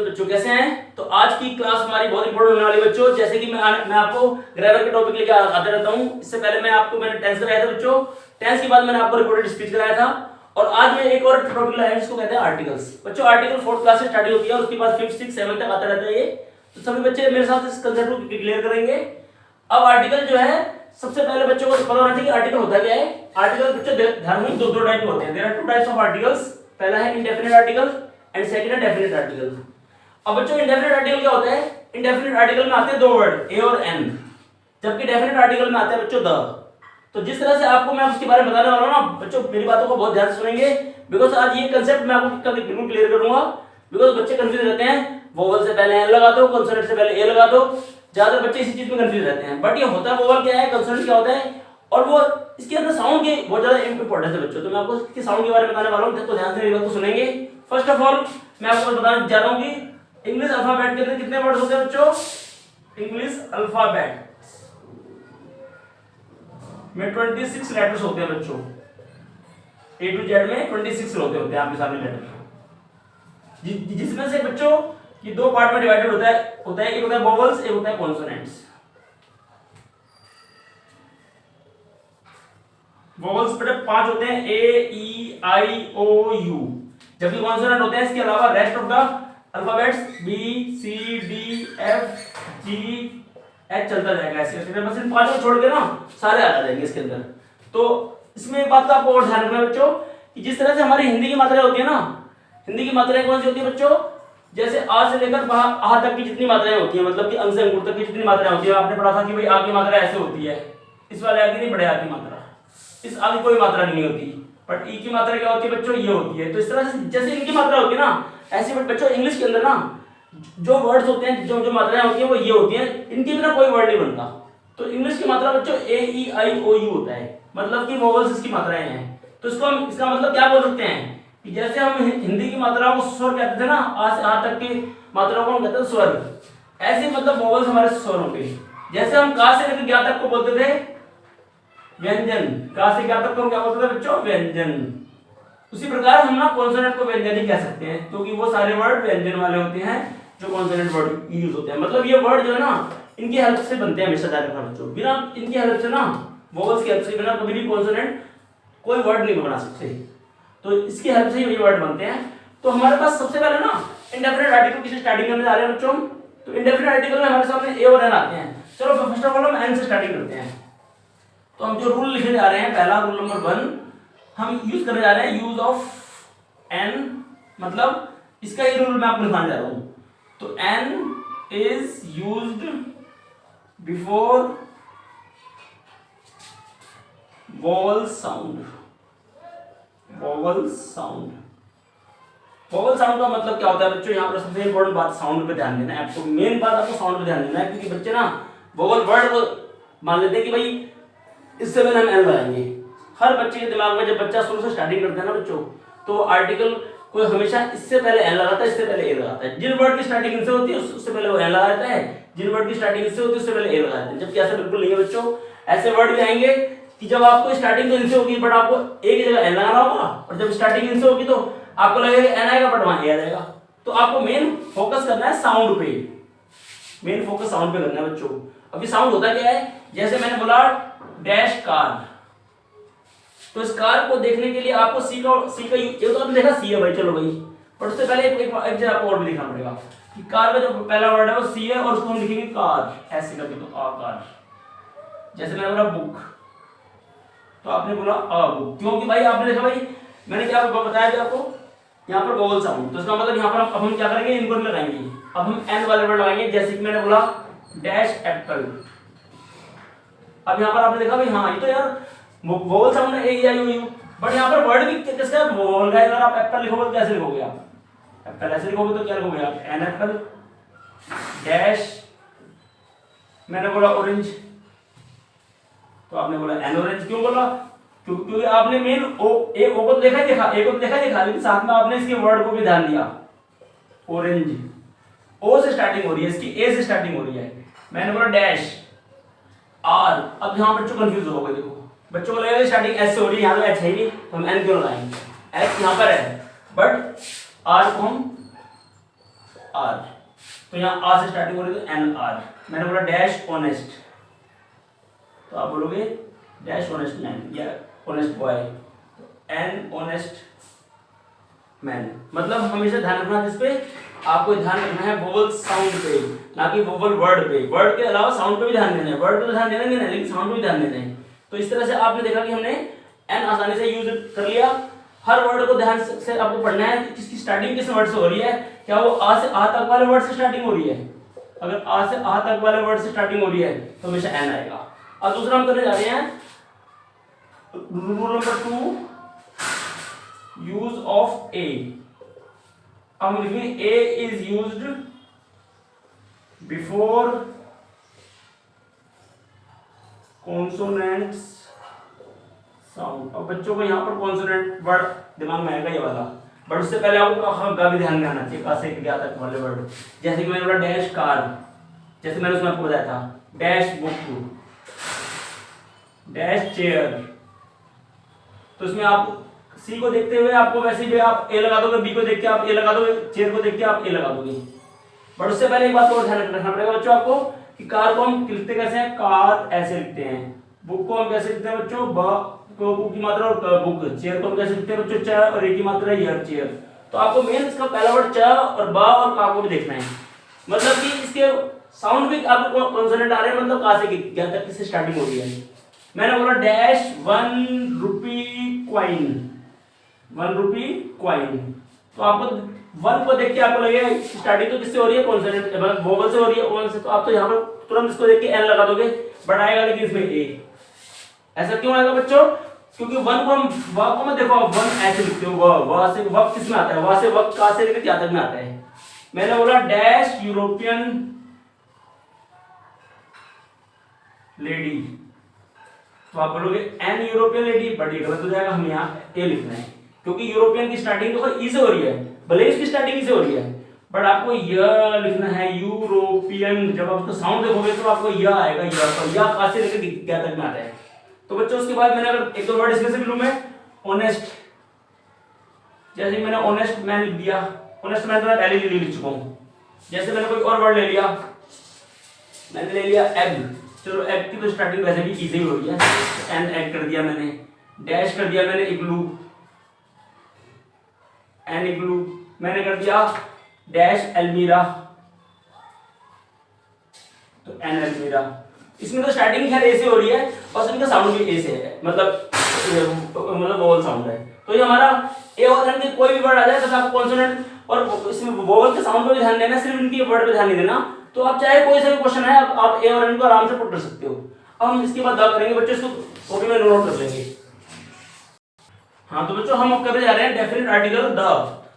बच्चों कैसे हैं? तो आज की क्लास हमारी बहुत इंपॉर्टेंट होने वाली बच्चों। जैसे कि मैं आपको ग्रामर के टॉपिक लेकर आते रहता हूँ। इससे पहले मैंने टेंस कराया था बच्चों। टेंस के बाद मैंने आपको रिपोर्टेड स्पीच कराया था और आज मैं एक और टॉपिक लाया जिसको कहते हैं आर्टिकल्स। बच्चों आर्टिकल 4th क्लास से स्टार्ट होती है और उसके बाद 5th 6th 7th तक आता रहता है ये। तो सभी बच्चे मेरे साथ इस कंसेप्ट को क्लियर करेंगे। अब आर्टिकल जो है सबसे पहले बच्चों को पता होना चाहिए कि आर्टिकल होता क्या है। आर्टिकल बच्चों ध्यान में दो टाइप के होते हैं। There are two types of articles. पहला है इंडेफिनिट आर्टिकल एंड सेकंड है डेफिनिट आर्टिकल। अब बच्चों इंडेफिनिट आर्टिकल क्या होता है? इंडेफिनिट आर्टिकल में आते हैं दो वर्ड ए और एन, जबकि डेफिनिट आर्टिकल में आते हैं बच्चों द। तो जिस तरह से आपको मैं उसके बारे में बताने वाला हूं ना बच्चों, मेरी बातों को बहुत ध्यान से सुनेंगे बिकॉज आज ये कंसेप्ट मैं आपको बिल्कुल क्लियर करूंगा। बिकॉज बच्चे कंफ्यूज रहते हैं, वोवल से पहले एन लगा दो, कंसोनेंट से पहले ए लगा दो। ज्यादातर बच्चे इसी चीज में कंफ्यूज रहते हैं। बट ये होता है वोवल क्या है, कंसोनेंट क्या होता है और वो इसके अंदर साउंड की बहुत ज्यादा इंपॉर्टेंस है बच्चों। तो मैं आपको इसके साउंड के बारे में बताने वाला हूं, तो ध्यान से मेरी बात को सुनेंगे। फर्स्ट ऑफ ऑल मैं आपको बताना चाह रहा हूं कि इंग्लिश अल्फाबेट के अंदर कितने वर्ड्स होते हैं बच्चों? इंग्लिश अल्फाबेट में 26 लेटर्स होते हैं बच्चों। ए टू जेड में 26 होते हैं आपके सामने लेटर, जिसमें से बच्चों ये दो पार्ट में डिवाइडेड होता है एक होता है वोवल्स, एक होता है कॉन्सोनेंट्स। वोवल्स बेटा 5 होते हैं, ए ई आई ओ यू, जबकि कॉन्सोनेंट होते हैं इसके अलावा rest of the alphabets B C D F G H चलता जाएगा ऐसे। बस इन पांचों को छोड़ के ना सारे आ जाएंगे इसके अंदर। तो इसमें एक बात का आपको और ध्यान रखना है बच्चों कि जिस तरह से हमारी हिंदी की मात्राएं होती है ना, हिंदी की मात्राएं कौन सी होती है बच्चों? जैसे आ से लेकर आ तक की जितनी मात्राएं होती है, मतलब कि अंग से अंगूर तक की जितनी मात्राएं होती है, आपने पढ़ा था कि भाई आ की मात्रा ऐसे होती है, इस वाले आ की नहीं, बड़े आ की मात्रा, इस आ की कोई मात्रा नहीं होती। बट ई की मात्रा क्या होती है बच्चों? ये होती है। तो इस तरह से जैसे इनकी मात्रा होती है ना, ऐसे बच्चों इंग्लिश के अंदर ना जो वर्ड्स होते हैं, जो मात्राएं होती हैं वो ये होती हैं, इनके बिना कोई वर्ड नहीं बनता। तो इंग्लिश की मात्रा बच्चों ए ई आई ओ यू होता है, मतलब कि वोवल्स इसकी मात्राएं हैं। तो इसको हम इसका मतलब क्या बोल सकते हैं कि जैसे हम हिंदी की मात्राओं को स्वर कहते थे ना, आ से आ तक की मात्राओं को हम कहते हैं स्वर, ऐसे मतलब वोवल्स हमारे स्वर होंगे। जैसे हम का से लेकर ज्ञा तक को बोलते थे व्यंजन, का से ज्ञा तक को हम क्या बोलते थे बच्चों? व्यंजन। उसी प्रकार हम ना कॉन्सोनेंट को व्यंजन ही कह सकते हैं, क्योंकि वो सारे वर्ड व्यंजन वाले होते हैं जो कॉन्सोनेंट वर्ड यूज होते हैं। मतलब ये वर्ड जो है ना इनकी हेल्प से बनते हैं हमेशा ज्यादा बच्चों। बिना इनकी हेल्प से ना, वोवल्स की हेल्प से बिना कभी भी कॉन्सोनेंट कोई वर्ड नहीं बना सकते। तो इसकी हेल्प से ही ये वर्ड बनते हैं। तो हमारे पास सबसे पहले ना इंडेफिनिट आर्टिकल की स्टार्टिंग करने जा रहे हैं बच्चों। तो इंडेफिनिट आर्टिकल में हमारे सामने ए और एन आते हैं। चलो फर्स्ट ऑफ ऑल हम एन से स्टार्टिंग करते हैं। तो हम जो रूल लिखने जा रहे हैं, पहला रूल नंबर 1 हम यूज करने जा रहे हैं यूज ऑफ एन, मतलब इसका ही रूल मैं आपको लिखाने जा रहा हूं। तो an is used before vowel sound. Vowel sound, vowel sound का मतलब क्या होता है बच्चों? यहाँ पर सबसे इंपॉर्टेंट बात साउंड पे ध्यान देना है आपको। मेन बात आपको साउंड पे ध्यान देना है, क्योंकि बच्चे ना वोवल वर्ड को मान लेते हैं कि भाई इससे पहले हम एन लगाएंगे। हर बच्चे के दिमाग में जब बच्चा शुरू से स्टार्टिंग करता है ना बच्चों, तो आर्टिकल को हमेशा इससे पहले एन लगाता है, इससे पहले ए लगाता है। जिन वर्ड की स्टार्टिंग इनसे होती है उससे पहले वो एन लगाता है, जिन वर्ड की स्टार्टिंग इससे होती है उससे पहले ए लगाते हैं। जबकि ऐसा बिल्कुल नहीं है बच्चों। ऐसे वर्ड भी आएंगे कि जब आपको स्टार्टिंग तो इनसे होगी बट आपको ए की जगह एन लगाना होगा, और जब स्टार्टिंग इनसे होगी तो आपको लगेगा एन आएगा बट वहां ए आ जाएगा। तो आपको मेन फोकस करना है साउंड पे, मेन फोकस साउंड पे करना है बच्चों। अभी साउंड होता क्या है? जैसे मैंने बोला डैश कार, तो इस कार को देखने के लिए आपको सी का ये तो आपने देखा सी है भाई, चलो भाई, पर उससे पहले एक जगह आपको और भी लिखना पड़ेगा कि कार का जो पहला वर्ड है वो सी है और उसको हम लिखेंगे कार ऐसे करके। तो आ कार। जैसे मैंने बोला बुक, तो आपने बोला अ बुक, क्योंकि भाई आपने देखा भाई मैंने क्या बताया था आपको, यहाँ पर वोवल साउंड। तो इसका मतलब यहाँ पर अब हम क्या करेंगे, इनको लगाएंगे। अब हम एन वाले वर्ड लगाएंगे, जैसे कि मैंने बोला डैश एप्पल। अब यहाँ पर आपने देखा भाई हाँ ये तो यार वोवल साउंड है ए आई ओ यू, बट यहाँ पर वर्ड भी किसका वोवल का है। अगर आप एप्पल लिखोगे तो कैसे लिखोगे? आप एप्पल ऐसे लिखोगे तो क्या लिखोगे आप? एन एप्पल डैश, मैंने बोला ऑरेंज, तो आपने बोला एन ऑरेंज। क्यों बोला? क्योंकि आपने मेन ओ को तो देखा, ए को तो देखा, लेकिन साथ में आपने इसके वर्ड को भी ध्यान दिया। ऑरेंज ओ से स्टार्टिंग हो रही है, इसकी ए से स्टार्टिंग हो रही है। मैंने बोला डैश आर। अब यहाँ बच्चों कंफ्यूज हो गए, देखो बच्चों को लगेगा स्टार्टिंग एस से हो रही है, यहाँ तो एच है ही नहीं, तो हम एन क्यों लगाएंगे? एच यहाँ पर है बट आर को हम आर, तो यहाँ आ से स्टार्टिंग हो रही है तो एन आर। मैंने बोला डैश ऑनेस्ट, तो आप बोलोगे डैश ऑनेस्ट मैन या honest boy, an honest man. मतलब हमेशा ध्यान रखना जिस पे आपको ध्यान रखना है वोवल साउंड पे, ना कि वोवल वर्ड पे। वर्ड के अलावा साउंड पे भी ध्यान देना है, वर्ड पे तो ध्यान देना ही नहीं, लेकिन साउंड पे भी ध्यान देना है। तो इस तरह से आपने देखा कि हमने एन आसानी से यूज कर लिया। हर वर्ड को ध्यान से आपको पढ़ना है कि किसकी स्टार्टिंग किस वर्ड से हो रही है। क्या वो आ से आ तक वाले वर्ड से स्टार्टिंग हो रही है? अगर आ से आ तक वाले वर्ड से स्टार्टिंग हो रही है तो हमेशा एन आएगा। अब दूसरा हम करने जा रहे हैं rule number 2, use of a. अब हम लिखेंगे a is used before consonants sound. अब बच्चों को यहाँ पर कॉन्सोनेंट वर्ड दिमाग में आएगा ये वाला, बट उससे पहले आपको हाँ का भी ध्यान में आना चाहिए, का से क्या तक वाले वर्ड। जैसे कि मैंने बोला डैश कार, जैसे मैंने उसमें आपको बताया था डैश बुक, डैश चेयर। तो इसमें आप सी को देखते हुए आपको वैसे भी आप ए लगा दोगे, बी को देख के आप ए लगा दोगे, चेयर को देख के आप ए लगा दोगे। बट उससे पहले एक बात और ध्यान रखना पड़ेगा बच्चों आपको कि कार को हम लिखते कैसे हैं, कार ऐसे लिखते हैं। बुक को हम कैसे लिखते हैं बच्चों, ब को बुक की मात्रा और बुक। चेयर को हम कैसे लिखते हैं बच्चों, च और ए की मात्रा यर चेयर। तो आपको मेन इसका पहला वर्ड च और ब और का को भी देखना है, मतलब कि इसके साउंड भी आपको कॉन्सोनेंट आ रहे हैं, मतलब का से क्या तक किससे स्टार्टिंग हो रही है। मैंने बोला डैश 1 रुपी क्वाइन, 1 रुपी क्वाइन। तो आपको 1 को देख के आपको लगेगा स्टार्टिंग तो किससे हो रही है, कॉन्सोनेंट मतलब वोवल से हो रही है, वोवल से। तो आप तो यहाँ पर तुरंत इसको देख के एन लगा दोगे, बट आएगा लेकिन इसमें ए। ऐसा क्यों आएगा बच्चों, क्योंकि 1 को हम व को मत देखो, आप 1 ऐसे लिखते हो, व से वक्त किस में आता है, व से वक्त का से लेकर क्या तक में आता है। मैंने बोला डैश यूरोपियन लेडी, तो आप बोलोगे एन यूरोपियन लेडी, बट ये गलत हो जाएगा, हमें यहाँ ए लिखना है, क्योंकि यूरोपियन की स्टार्टिंग तो ई से हो रही है, भले इसकी स्टार्टिंग ई से हो रही है, बट आपको य लिखना है यूरोपियन। जब आप उसका साउंड देखोगे तो आपको य आएगा, या का से लेकर क्या तक में आता है। तो बच्चों उसके बाद मैंने अगर एक दो वर्ड इसमें से भी लूं मैं, ऑनेस्ट, जैसे मैंने ऑनेस्ट मैन लिख दिया, ऑनेस्ट मैन तो मैं पहले ही लिख चुका हूं। जैसे मैंने कोई और वर्ड ले लिया, मैंने ले लिया एग, चलो एग की तो स्टार्टिंग वैसे भी इजी हो रही है, एन एग कर दिया मैंने, डैश कर दिया मैंने इग्लू, एन इग्लू। मैंने कर दिया डैश एल्मीरा, तो एन एल्मीरा। इसमें तो स्टार्टिंग खैर ए से हो रही है और इनका साउंड भी ए से है, मतलब वोवल साउंड है। तो ये हमारा ए और एन के कोई भी वर्ड आ जाए तो आपको कॉन्सोनेंट और इसमें वोवल के साउंड पे भी ध्यान देना, सिर्फ इनके वर्ड पे ध्यान नहीं देना। तो आप चाहे कोई सा भी क्वेश्चन है आप ए और एन को आराम से पुट कर सकते हो। अब हम इसके बाद द करेंगे बच्चों, इसको कॉपी में नोट कर लेंगे। हाँ तो बच्चों हम अब करने जा रहे हैं डेफिनेट आर्टिकल द।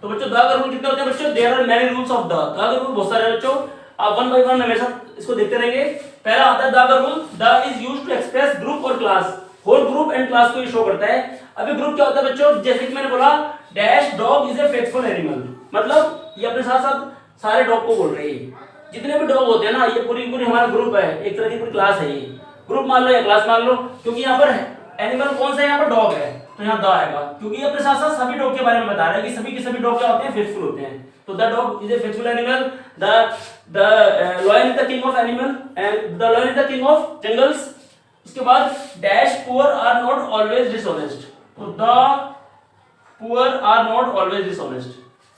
तो बच्चों द का रूल कितने होते हैं बच्चों, there are many rules of the. The का रूल बहुत सारे हैं बच्चों, आप वन बाय वन मेरे साथ इसको देखते रहेंगे। पहला आता है द का rule, the is used to express group और class, whole group and class को ये शो करता है। अभी ग्रुप क्या होता है बच्चों, जैसे कि मैंने बोला dash dog is a faithful animal, मतलब ये अपने साथ साथ सारे डॉग को बोल रहे हैं, जितने भी डॉग होते हैं ना, ये पूरी पूरी हमारा ग्रुप है, एक तरह की पूरी क्लास है। ये ग्रुप मान लो या क्लास मान लो, क्योंकि यहाँ पर एनिमल कौन सा है, यहाँ पर डॉग है, तो यहाँ द आएगा, क्योंकि अपने साथ साथ सभी डॉग के बारे में बता रहे हैं कि सभी के सभी डॉग क्या होते हैं, फेथफुल होते हैं। तो the dog is a faithful animal, the lion is the king of animal and the lion is the king of jungles. उसके बाद dash poor are not always dishonest, तो the poor are not always dishonest,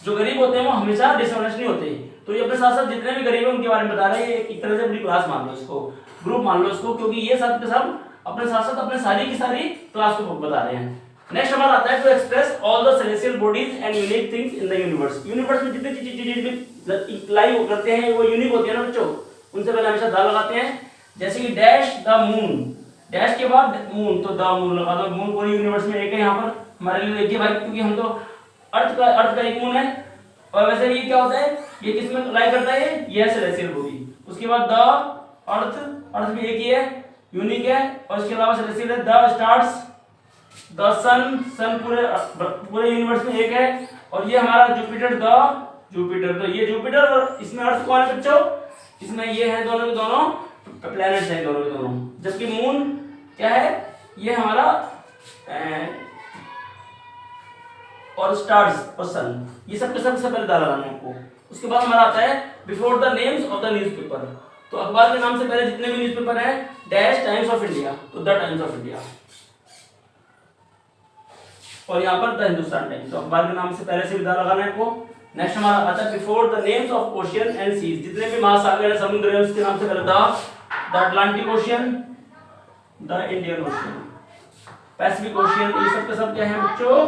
जो गरीब होते हैं वो हमेशा dishonest नहीं होते। तो ये अपने साथ साथ जितने भी गरीब हैं उनके बारे में बता रहे हैं, एक तरह से अपनी क्लास मान लो इसको, ग्रुप मान लो इसको, क्योंकि ये सब के सब अपने साथ साथ अपने सारी की सारी क्लास को बता रहे हैं। नेक्स्ट हमारा आता है to express all the celestial bodies and unique things in the universe. Universe में जितनी चीजें भी लाई करते हैं वो यूनिक होती है ना बच्चों, उनसे पहले हमेशा द लगाते हैं। जैसे कि डैश द मून, डैश के बाद मून, तो द मून लगा दो। मून पूरे यूनिवर्स में एक है, यहाँ पर हमारे लिए देखिए भाई, क्योंकि हम तो अर्थ का एक मून है, और वैसे ये क्या होता है, ये किसमें लाई करता है, ये सेलेस्टियल बॉडी। उसके बाद द अर्थ, अर्थ भी एक ही है, यूनिक है, और इसके अलावा सेलेस्टियल है। द स्टार्स, द सन, सन पूरे यूनिवर्स में एक है, और ये हमारा जुपिटर, द जुपिटर, तो ये जुपिटर, और इसमें अर्थ कौन है बच्चों, इसमें ये है दोनों के दोनों प्लैनेट्स हैं, दोनों के दोनों। जबकि मून क्या है, ये हमारा और स्टार्स और सन, ये सब के सब से पहले डाला है आपको। उसके बाद हमारा आता है before the names of the newspaper. तो अखबार के नाम से पहले जितने भी न्यूज़पेपर हैं, डैश टाइम्स ऑफ इंडिया, तो द टाइम्स ऑफ इंडिया, और यहाँ पर द हिंदुस्तान टाइम्स। तो अखबार के नाम से पहले से विदा लगाना है आपको। नेक्स्ट हमारा आता है before the names of ocean and seas, जितने भी महासागर है, समुद्र है, उसके नाम से पहले the Atlantic ocean, the Indian ocean, Pacific ocean, ये सब के सब क्या है बच्चों,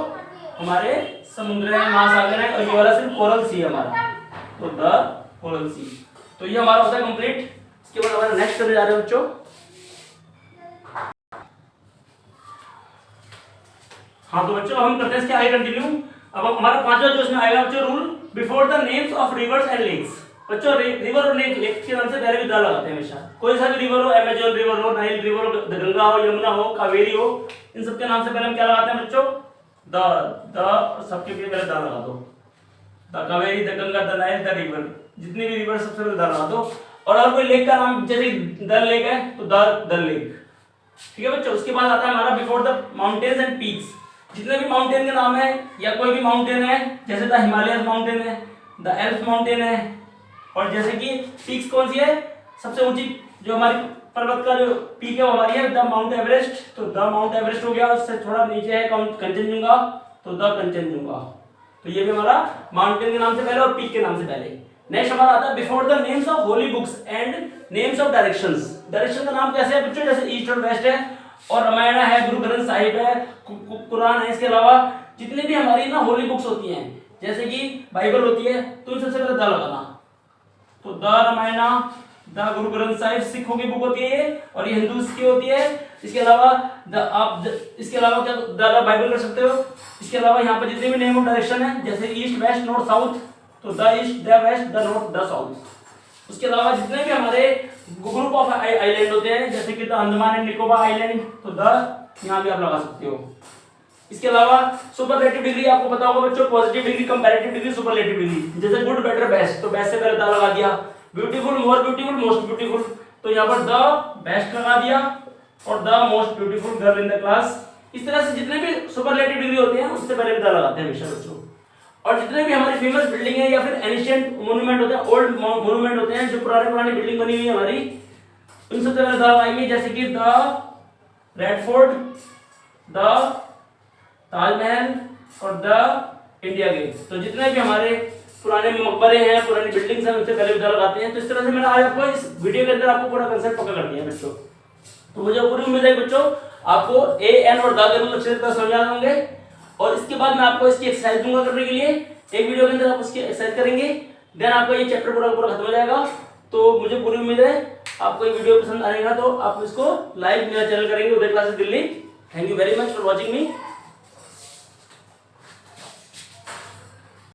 हमारे समुद्र है, महासागर है, और ये वाला सिर्फ कोरल सी है हमारा, तो द कोरल सी। तो ये हमारा होता है कंप्लीट। इसके बाद हमारा नेक्स्ट करने जा रहे हैं बच्चों। हाँ तो बच्चों हम करते हैं इसके आगे कंटिन्यू। अब हमारा पांचवा जो इसमें आएगा बच्चों, rule before the names of rivers and lakes. बच्चों रिवर और लेक के नाम से पहले भी द लगाते हैं हमेशा। कोई सा भी रिवर हो, अमेजन रिवर हो, नाइल रिवर हो, गंगा हो, यमुना हो, कावेरी हो, इन सबके नाम से पहले हम क्या लगाते हैं बच्चों, द सबके पहले द लगा दो। The Kaveri, the Ganga, the Nile, the river, जितनी भी रिवर सबसे पहले द लगा दो। और अगर कोई लेक का नाम जैसे दल लेक है तो द लेक, ठीक है बच्चों। उसके बाद आता है हमारा before the mountains and peaks, जितने भी माउंटेन के नाम है या कोई भी माउंटेन है, जैसे द हिमालयस माउंटेन है, द एल्प्स माउंटेन है, और जैसे कि पीक्स कौन सी है, सबसे ऊंची जो हमारी पर्वत का जो पीक है वो हमारी है द माउंट एवरेस्ट, तो द माउंट एवरेस्ट हो गया। उससे थोड़ा नीचे है कंचनजुंगा, तो द कंचनजुंगा। तो ये भी हमारा माउंटेन के नाम से पहले और पीक के नाम से पहले। नेक्स्ट हमारा आता है before the names of holy books and names of directions. Direction का नाम कैसे है बच्चों, जैसे ईस्ट और वेस्ट है, और रामायण है, गुरु ग्रंथ साहिब है, कुरान है। इसके अलावा जितनी भी हमारी ना होली बुक्स होती हैं, जैसे कि बाइबल होती है, तो इन सबसे पहले द लगाना। तो द रामायण, द गुरु ग्रंथ साहिब सिखों की बुक होती है ये, और ये हिंदूज की होती है। इसके अलावा इसके अलावा क्या द बाइबल कर सकते हो। इसके अलावा यहाँ पर जितने भी नेम ऑफ डायरेक्शन है, जैसे ईस्ट वेस्ट नॉर्थ साउथ, तो the east, the west, the north, the south. उसके अलावा जितने भी हमारे ग्रुप ऑफ आइलैंड होते हैं, जैसे कि the Andaman and Nicobar island, तो द यहाँ भी आप लगा सकते हो। इसके अलावा सुपरलेटिव डिग्री आपको पता होगा बच्चों, positive degree, comparative degree, superlative degree. जैसे गुड, बेटर, बेस्ट, तो बेस्ट से पहले द लगा दिया। Beautiful, more beautiful, most beautiful, तो यहाँ पर द बेस्ट लगा दिया, और the most beautiful girl in the class. इस तरह से जितने भी सुपरलेटिव डिग्री होते हैं उससे पहले द लगाते हैं हमेशा बच्चों। और जितने भी हमारी फेमस बिल्डिंग है या फिर एंशिएंट मोन्यूमेंट होते हैं, ओल्ड मोन्यूमेंट होते हैं, जो पुरानी बिल्डिंग बनी हुई है हमारी, उन सबसे पहले द लगाएंगे। जैसे कि the red fort, the Taj Mahal, और द इंडिया गेट। तो जितने भी हमारे पुराने मकबरे हैं, पुरानी बिल्डिंग्स हैं, उनसे पहले द लगाते हैं। तो इस तरह से मैंने आज आपको इस वीडियो के अंदर आपको पूरा कंसेप्ट पक्का कर दिया बच्चों। तो मुझे पूरी उम्मीद है बच्चों आपको ए, एन और द के रूल अच्छे से समझ आ होंगे। और इसके बाद मैं आपको इसकी एक्सरसाइज दूंगा करने के लिए। एक वीडियो के अंदर आप उसकी एक्सरसाइज करेंगे, देन आपका ये चैप्टर पूरा खत्म हो जाएगा। तो मुझे पूरी उम्मीद है आपको ये वीडियो पसंद आएगा, तो आप इसको लाइक मेरा चैनल करेंगे, Uday classes Delhi. Thank you very much for watching me.